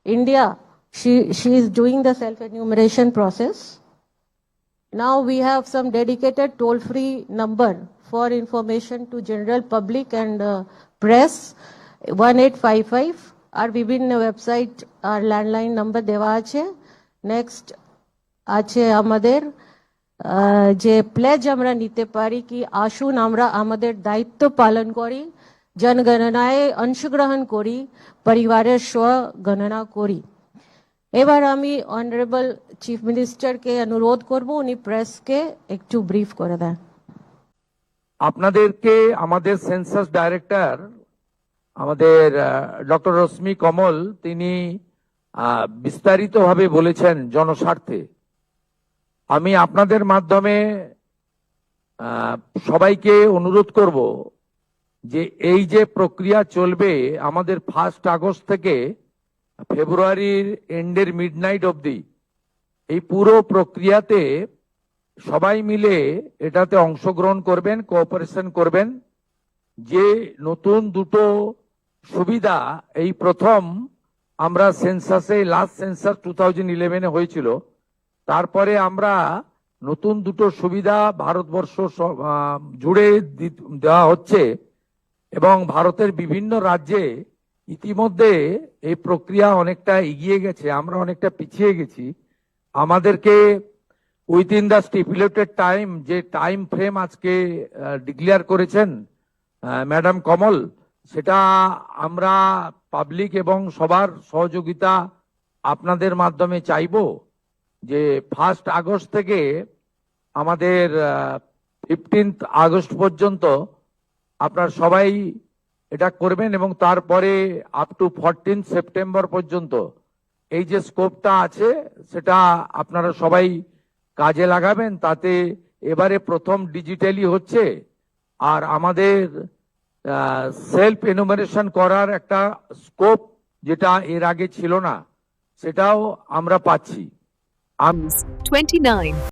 India, she is doing the self-enumeration process. Now we have some dedicated toll-free number for information to general public and press 1855 আর বিভিন্ন website আর landline number দেওয়া আছে। Next আছে আমাদের যে plays আমরা নিতে পারি কি আসুন আমরা আমাদের দায়িত্ব পালন করি, জনগণনায় অংশগ্রহণ করি, পরিবারের স্বগণনা করি। এবার আমি অনারেবল চিফ মিনিস্টারকে অনুরোধ করব উনি প্রেসকে একটু ব্রিফ করে দেন। আপনাদেরকে আমাদের সেন্সাস ডাইরেক্টর আমাদের ডক্টর রশ্মি কমল তিনি বিস্তারিতভাবে বলেছেন জনস্বার্থে। আমি আপনাদের মাধ্যমে সবাইকে অনুরোধ করব যে এই যে প্রক্রিয়া চলবে আমাদের 1 আগস্ট থেকে ফেব্রুয়ারির এন্ডের মিডনাইট অবধি, এই পুরো প্রক্রিয়াতে সবাই মিলে এটাতে অংশগ্রহণ করবেন, কোঅপারেশন করবেন। যে নতুন দুটো সুবিধা এই প্রথম আমরা সেন্সাসে, লাস্ট সেন্সাস 2011 হয়েছিল, তারপরে আমরা নতুন দুটো সুবিধা ভারতবর্ষ জুড়ে দেওয়া হচ্ছে এবং ভারতের বিভিন্ন রাজ্যে ইতিমধ্যে এই প্রক্রিয়া অনেকটা এগিয়ে গেছে, আমরা অনেকটা পিছিয়ে গেছি। আমাদেরকে উইথিন দ্য স্টিপুলেটেড টাইম, যে টাইম ফ্রেম আজকে ডিক্লেয়ার করেছেন ম্যাডাম কমল, সেটা আমরা পাবলিক এবং সবার সহযোগিতা আপনাদের মাধ্যমে চাইব যে 1 আগস্ট থেকে আমাদের 15 আগস্ট পর্যন্ত আপনারা সবাই এটা করবেন এবং তারপরে আপ টু 14 সেপ্টেম্বর পর্যন্ত এই যে স্কোপটা আছে সেটা আপনারা সবাই কাজে লাগাবেন। তাতে এবারে প্রথম ডিজিটালি হচ্ছে আর আমাদের সেলফ এনুমারেশন করার একটা স্কোপ যেটা এর আগে ছিল না সেটাও আমরা পাচ্ছি। 29